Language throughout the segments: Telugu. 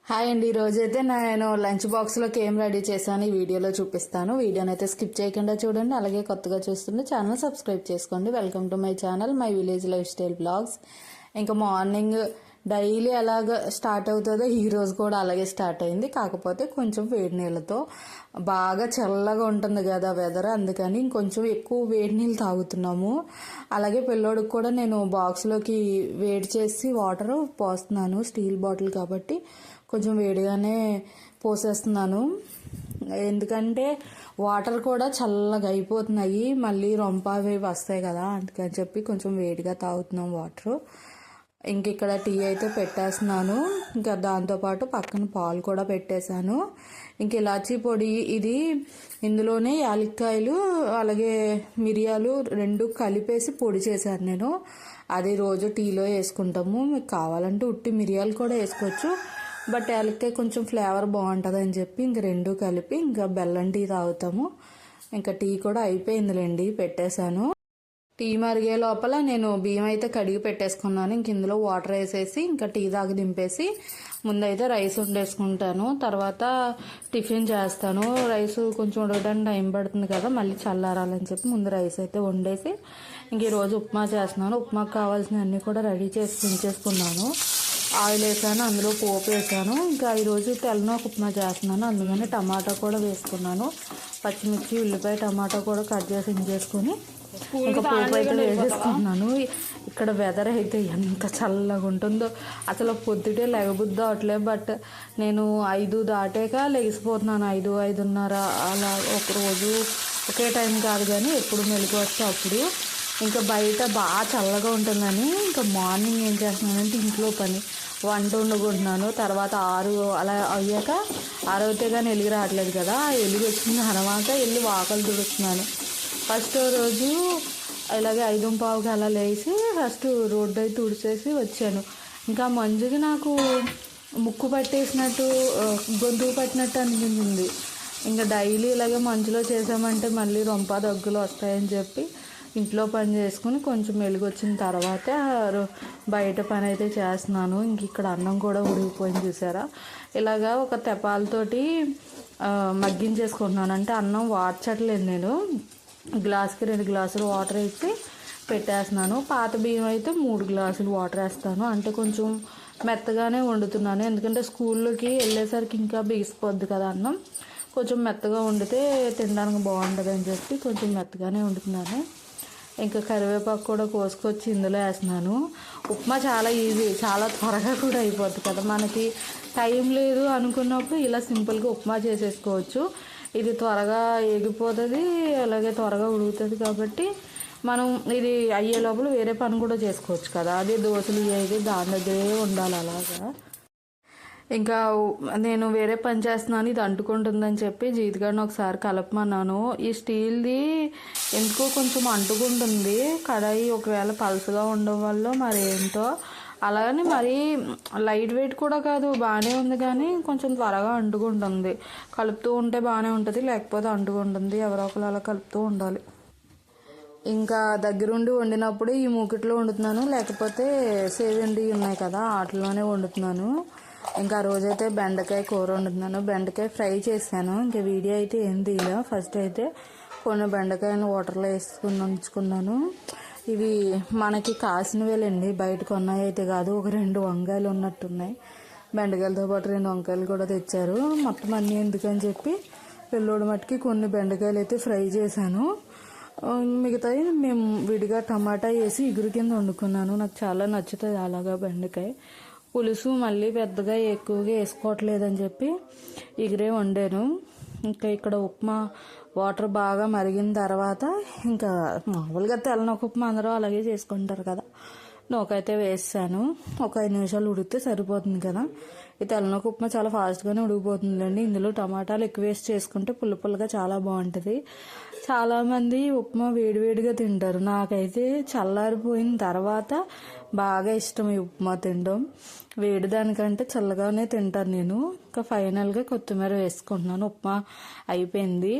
హాయ్ అండి, ఈరోజైతే నేను లంచ్ బాక్స్లోకి ఏం రెడీ చేశాను ఈ వీడియోలో చూపిస్తాను. వీడియోని అయితే స్కిప్ చేయకుండా చూడండి. అలాగే కొత్తగా చూస్తుంటే ఛానల్ సబ్స్క్రైబ్ చేసుకోండి. Welcome to my channel my village life style blogs. ఇంకా మార్నింగ్ డైలీ ఎలాగ స్టార్ట్ అవుతుందో ఈ రోజు కూడా అలాగే స్టార్ట్ అయింది. కాకపోతే కొంచెం వేడి నీళ్ళతో, బాగా చల్లగా ఉంటుంది కదా వెదర్, అందుకని ఇంకొంచెం ఎక్కువ వేడి నీళ్ళు తాగుతున్నాము. అలాగే పిల్లోడికి కూడా నేను బాక్స్లోకి వేడి చేసి వాటర్ పోస్తున్నాను, స్టీల్ బాటిల్ కాబట్టి కొంచెం వేడిగానే పోసేస్తున్నాను. ఎందుకంటే వాటర్ కూడా చల్లగా అయిపోతున్నాయి, మళ్ళీ రొంప అవి వస్తాయి కదా, అందుకని చెప్పి కొంచెం వేడిగా తాగుతున్నాం వాటర్. ఇంక ఇక్కడ టీ అయితే పెట్టేస్తున్నాను. ఇంకా దాంతోపాటు పక్కన పాలు కూడా పెట్టేశాను. ఇంక ఇలాచీ పొడి, ఇది ఇందులోనే యాలక్కాయలు అలాగే మిరియాలు రెండు కలిపేసి పొడి చేశాను నేను. అది రోజు టీలో వేసుకుంటాము. మీకు కావాలంటే ఉట్టి మిరియాలు కూడా వేసుకోవచ్చు, బట్ యాలక్కాయ కొంచెం ఫ్లేవర్ బాగుంటుంది అని చెప్పి ఇంక రెండు కలిపి ఇంకా బెల్లం టీ తాగుతాము. ఇంకా టీ కూడా అయిపోయిందిలేండి, పెట్టేశాను. టీ మరిగే లోపల నేను బియ్యం అయితే కడిగి పెట్టేసుకున్నాను. ఇంక ఇందులో వాటర్ వేసేసి ఇంకా టీ దాకా దింపేసి ముందైతే రైస్ వండేసుకుంటాను. తర్వాత టిఫిన్ చేస్తాను. రైస్ కొంచెం ఉడకడానికి టైం పడుతుంది కదా, మళ్ళీ చల్లారాలని చెప్పి ముందు రైస్ అయితే వండేసి ఇంక ఈరోజు ఉప్మా చేస్తున్నాను. ఉప్మాకు కావాల్సిన అన్నీ కూడా రెడీ చేసి ఉంచేసుకున్నాను. ఆయిల్ వేసాను, అందులో పోపు వేసాను. ఇంకా ఈరోజు తెల్లనోక ఉప్మా చేస్తున్నాను, అందుకని టమాటా కూడా వేసుకున్నాను. పచ్చిమిర్చి, ఉల్లిపాయ, టమాటా కూడా కట్ చేసి ఇంచేసుకొని ఇంకా పోపు అయితే వేసేసుకున్నాను. ఇక్కడ వెదర్ అయితే ఎంత చల్లగా ఉంటుందో అసలు పొద్దుటే లెగబుద్ది అవట్లేదు. బట్ నేను 5 దాటాక లెగిసిపోతున్నాను, 5, 5:30 అలా. ఒకరోజు ఒకే టైం కాదు కానీ ఎప్పుడు మెలకు వస్తే అప్పుడు. ఇంకా బయట బాగా చల్లగా ఉంటుందని ఇంకా మార్నింగ్ ఏం చేస్తున్నానంటే ఇంట్లో పని వంట వండుకుంటున్నాను. తర్వాత 6 అలా అయ్యాక 6 అయితే కానీ వెలుగు రావట్లేదు కదా, వెలుగు వచ్చిన తర్వాత వెళ్ళి వాకలు తుడుస్తున్నాను. ఫస్ట్ రోజు ఇలాగే 5:15కి అలా లేచి ఫస్ట్ రోడ్డు అయితే తుడిచేసి వచ్చాను. ఇంకా మంజుకి నాకు ముక్కు పట్టేసినట్టు, గొంతుకు పట్టినట్టు అనిపించింది. ఇంకా డైలీ ఇలాగే మంచులో చేసామంటే మళ్ళీ రొంప దగ్గులు వస్తాయని చెప్పి ఇంట్లో పని చేసుకుని కొంచెం వెలుగు వచ్చిన తర్వాత బయట పని అయితే చేస్తున్నాను. ఇంక ఇక్కడ అన్నం కూడా ఉడికిపోయింది చూసారా. ఇలాగా ఒక తెపాలతోటి మగ్గించేసుకుంటున్నాను. అంటే అన్నం వాడ్చట్లేదు నేను, గ్లాస్కి 2 గ్లాసులు వాటర్ వేసి పెట్టేస్తున్నాను. పాత బియ్యం అయితే 3 గ్లాసులు వాటర్ వేస్తాను. అంటే కొంచెం మెత్తగానే వండుతున్నాను, ఎందుకంటే స్కూల్లోకి వెళ్ళేసరికి ఇంకా బిగిసిపోద్ది కదా అన్నం. కొంచెం మెత్తగా వండితే తినడానికి బాగుంటుంది అని చెప్పి కొంచెం మెత్తగానే వండుతున్నాను. ఇంకా కరివేపాకు కూడా కోసుకొచ్చి ఇందులో వేస్తున్నాను. ఉప్మా చాలా ఈజీ, చాలా త్వరగా కూడా అయిపోద్ది కదా. మనకి టైం లేదు అనుకున్నప్పుడు ఇలా సింపుల్గా ఉప్మా చేసేసుకోవచ్చు. ఇది త్వరగా ఎగిపోతుంది, అలాగే త్వరగా ఉడుకుతుంది కాబట్టి మనం ఇది అయ్యే లోపల వేరే పని కూడా చేసుకోవచ్చు కదా. అదే దోశలు అయ్యేది దాని దగ్గరే ఉండాలి అలాగా. ఇంకా నేను వేరే పని చేస్తున్నాను, ఇది అంటుకుంటుందని చెప్పి జీతిగాడిని ఒకసారి కలపమన్నాను. ఈ స్టీల్ది ఎందుకో కొంచెం అంటుకుంటుంది కడాయి, ఒకవేళ పలుసుగా ఉండడం వల్ల మరి ఏంటో. అలాగని మరీ లైట్ వెయిట్ కూడా కాదు, బాగానే ఉంది కానీ కొంచెం త్వరగా అంటుకుంటుంది. కలుపుతూ ఉంటే బాగానే ఉంటుంది, లేకపోతే అంటుకుంటుంది. ఎవరో ఒకరు అలా కలుపుతూ ఉండాలి. ఇంకా దగ్గరుండి వండినప్పుడు ఈ మూకిట్లో వండుతున్నాను, లేకపోతే సేవిండి ఉన్నాయి కదా వాటిలోనే వండుతున్నాను. ఇంకా రోజైతే బెండకాయ కూర వండుతున్నాను. బెండకాయ ఫ్రై చేశాను. ఇంకా వీడియో అయితే ఏం తీయలే. ఫస్ట్ అయితే కొన్ని బెండకాయలు వాటర్లో వేసుకుని ఉంచుకున్నాను. ఇవి మనకి కాసినవేలండి, బయట కొన్నాయి అయితే కాదు. ఒక 2 వంకాయలు ఉన్నట్టున్నాయి. బెండకాయలతో పాటు 2 వంకాయలు కూడా తెచ్చారు. మొత్తం అన్నీ ఎందుకని చెప్పి పిల్లోడి మట్టుకి కొన్ని బెండకాయలు అయితే ఫ్రై చేశాను. మిగతాయి మేము విడిగా టమాటా వేసి ఇగురు కింద వండుకున్నాను. నాకు చాలా నచ్చుతుంది అలాగా బెండకాయ పులుసు. మళ్ళీ పెద్దగా ఎక్కువగా వేసుకోవట్లేదని చెప్పి ఇగురే వండాను. ఇంకా ఇక్కడ ఉప్మా వాటర్ బాగా మరిగిన తర్వాత ఇంకా మామూలుగా తెల్లనొక ఉప్మా అందరూ అలాగే చేసుకుంటారు కదా, నూకైతే వేసాను. ఒక 5 నిమిషాలు ఉడికితే సరిపోతుంది కదా. ఈ తెల్లనొక ఉప్మా చాలా ఫాస్ట్గానే ఉడికిపోతుందండి. ఇందులో టమాటాలు ఎక్కువ వేసి చేసుకుంటే పుల్ల పుల్లగా చాలా బాగుంటుంది. చాలామంది ఉప్మా వేడివేడిగా తింటారు, నాకైతే చల్లారిపోయిన తర్వాత బాగా ఇష్టం ఈ ఉప్మా తినడం. వేడి దానికంటే చల్లగానే తింటాను నేను. ఇంకా ఫైనల్గా కొత్తిమీర వేసుకుంటున్నాను. ఉప్మా అయిపోయింది,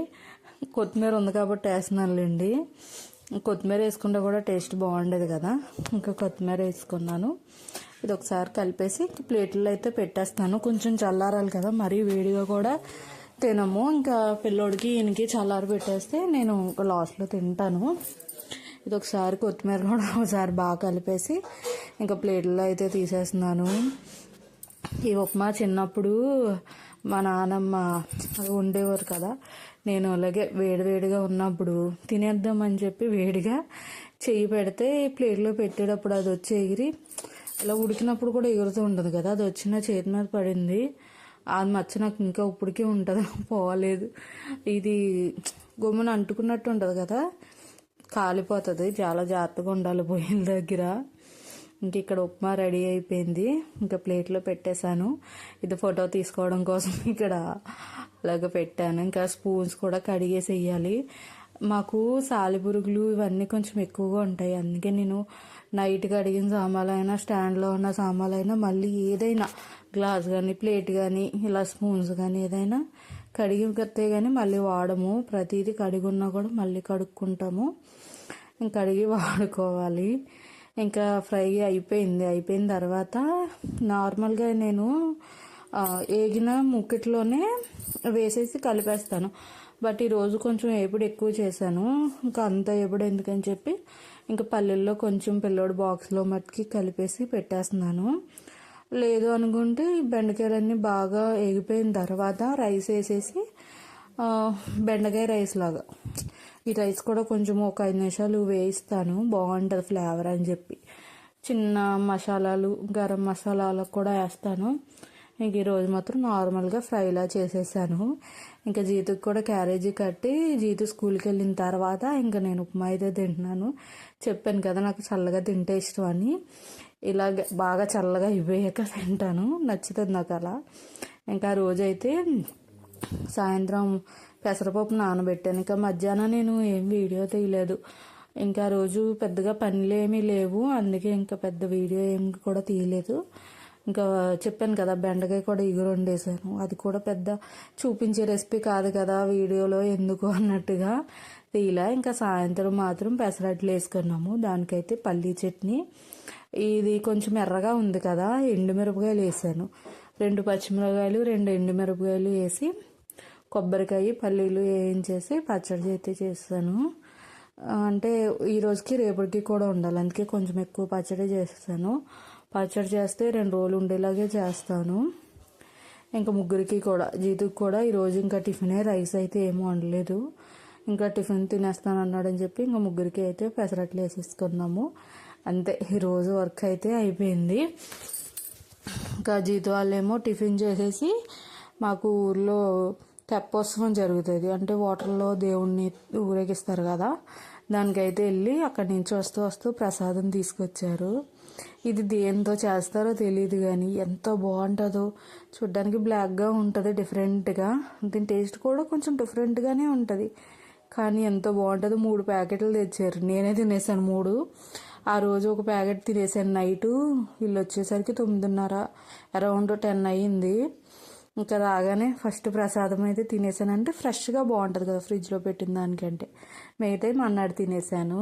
కొత్తిమీర ఉంది కాబట్టి వేస్తున్నానులేండి. కొత్తిమీర వేసుకుంటే కూడా టేస్ట్ బాగుండేది కదా, ఇంకా కొత్తిమీర వేసుకున్నాను. ఇది ఒకసారి కలిపేసి ప్లేట్లో అయితే పెట్టేస్తాను. కొంచెం చల్లారాలి కదా, మరీ వేడిగా కూడా తినము. ఇంకా పిల్లోడికి ఈయనకి చల్లారి పెట్టేస్తే నేను లాస్ట్లో తింటాను. ఇది ఒకసారి కొత్తిమీర కూడా ఒకసారి బాగా కలిపేసి ఇంకా ప్లేట్లో అయితే తీసేస్తున్నాను. ఈ ఉప్మా చిన్నప్పుడు మా నాన్నమ్మ ఉండేవారు కదా, నేను అలాగే వేడివేడిగా ఉన్నప్పుడు తినేద్దామని చెప్పి వేడిగా చెయ్యి పెడితే ప్లేట్లో పెట్టేటప్పుడు అది వచ్చి ఎగిరి ఇలా ఉడికినప్పుడు కూడా ఎగురుతూ ఉంటుంది కదా, అది వచ్చి నా చేతి మీద పడింది. అది మచ్చ నాకు ఇంకా ఇప్పటికీ ఉంటుంది, పోలేదు. ఇది గుమ్మను అంటుకున్నట్టు ఉంటుంది కదా, కాలిపోతుంది. చాలా జాగ్రత్తగా ఉండాలి పొయ్యిల దగ్గర. ఇంక ఇక్కడ ఉప్మా రెడీ అయిపోయింది, ఇంకా ప్లేట్లో పెట్టేశాను. ఇది ఫోటో తీసుకోవడం కోసం ఇక్కడ అలాగ పెట్టాను. ఇంకా స్పూన్స్ కూడా కడిగేసి వేయాలి. మాకు సాలిపురుగులు ఇవన్నీ కొంచెం ఎక్కువగా ఉంటాయి, అందుకే నేను నైట్ కడిగిన సామాన్లైనా స్టాండ్లో ఉన్న సామాన్లైనా మళ్ళీ ఏదైనా గ్లాస్ కానీ ప్లేట్ కానీ ఇలా స్పూన్స్ కానీ ఏదైనా కడిగి కత్తే కానీ మళ్ళీ వాడము. ప్రతిదీ కడిగి ఉన్నా కూడా మళ్ళీ కడుక్కుంటాము, ఇంకా కడిగి వాడుకోవాలి. ఇంకా ఫ్రై అయిపోయిన తర్వాత నార్మల్గా నేను ఏగిన ముక్కిట్లోనే వేసేసి కలిపేస్తాను. బట్ ఈరోజు కొంచెం ఏపుడు ఎక్కువ చేశాను, ఇంకా అంత ఏపుడు ఎందుకని చెప్పి ఇంకా పల్లెల్లో కొంచెం పిల్లోడు బాక్స్లో మట్టుకి కలిపేసి పెట్టేస్తున్నాను. లేదు అనుకుంటే బెండకాయలన్నీ బాగా ఎగిపోయిన తర్వాత రైస్ వేసేసి బెండకాయ రైస్ లాగా, ఈ రైస్ కూడా కొంచెం ఒక 5 నిమిషాలు వేయిస్తాను, బాగుంటుంది ఫ్లేవర్ అని చెప్పి. చిన్న మసాలాలు గరం మసాలాలకు కూడా వేస్తాను. ఇంక ఈరోజు మాత్రం నార్మల్గా ఫ్రైలా చేసేసాను. ఇంకా జీతుకి కూడా క్యారేజీ కట్టి జీతు స్కూల్కి వెళ్ళిన తర్వాత ఇంకా నేను ఉప్మా అయితే తింటున్నాను. చెప్పాను కదా నాకు చల్లగా తింటే ఇష్టం అని, ఇలాగ బాగా చల్లగా అయిపోయాక తింటాను, నచ్చుతుంది నాకు అలా. ఇంకా రోజైతే సాయంత్రం పెసరపప్పు నానబెట్టాను. ఇంకా మధ్యాహ్నం నేను ఏం వీడియో తీయలేదు, ఇంకా రోజు పెద్దగా పనులు ఏమీ లేవు, అందుకే ఇంకా పెద్ద వీడియో ఏమి కూడా తీయలేదు. ఇంకా చెప్పాను కదా బెండకాయ కూడా ఇగురు వండేసాను, అది కూడా పెద్ద చూపించే రెసిపీ కాదు కదా వీడియోలో ఎందుకు అన్నట్టుగా తీలా. ఇంకా సాయంత్రం మాత్రం పెసరట్లు వేసుకున్నాము, దానికైతే పల్లీ చట్నీ. ఇది కొంచెం ఎర్రగా ఉంది కదా, ఎండుమిరపకాయలు వేసాను, 2 పచ్చిమిరపకాయలు 2 ఎండుమిరపకాయలు వేసి కొబ్బరికాయ పల్లీలు వేయించేసి పచ్చడి అయితే చేస్తాను. అంటే ఈ రోజుకి రేపటికి కూడా ఉండాలి, అందుకే కొంచెం ఎక్కువ పచ్చడి చేస్తాను. పచ్చడి చేస్తే 2 రోజులు ఉండేలాగే చేస్తాను. ఇంకా ముగ్గురికి కూడా జీతుకి కూడా ఈరోజు ఇంకా టిఫినే, రైస్ అయితే ఏమీ వండలేదు, ఇంకా టిఫిన్ తినేస్తాను అన్నాడని చెప్పి ఇంకా ముగ్గురికి అయితే పెసరట్లు వేసేసుకున్నాము. అంతే, ఈరోజు వర్క్ అయితే అయిపోయింది. ఇంకా జీతు వాళ్ళేమో టిఫిన్ చేసేసి, మాకు ఊర్లో తెప్పోత్సవం జరుగుతుంది, అంటే వాటర్లో దేవుణ్ణి ఊరేగిస్తారు కదా, దానికైతే వెళ్ళి అక్కడి నుంచి వస్తూ ప్రసాదం తీసుకొచ్చారు. ఇది దేంతో చేస్తారో తెలియదు కానీ ఎంతో బాగుంటుందో, చూడ్డానికి బ్లాక్గా ఉంటుంది డిఫరెంట్గా, దీని టేస్ట్ కూడా కొంచెం డిఫరెంట్గానే ఉంటుంది, కానీ ఎంతో బాగుంటుంది. 3 ప్యాకెట్లు తెచ్చారు, నేనే తినేసాను 3. ఆ రోజు ఒక ప్యాకెట్ తినేసాను నైటు, వీళ్ళు వచ్చేసరికి 9:30 అరౌండ్ 10 అయ్యింది. ఇంకా రాగానే ఫస్ట్ ప్రసాదం అయితే తినేసాను, అంటే ఫ్రెష్గా బాగుంటుంది కదా ఫ్రిడ్జ్లో పెట్టిన దానికంటే. మిగతా మన్నాడు తినేసాను.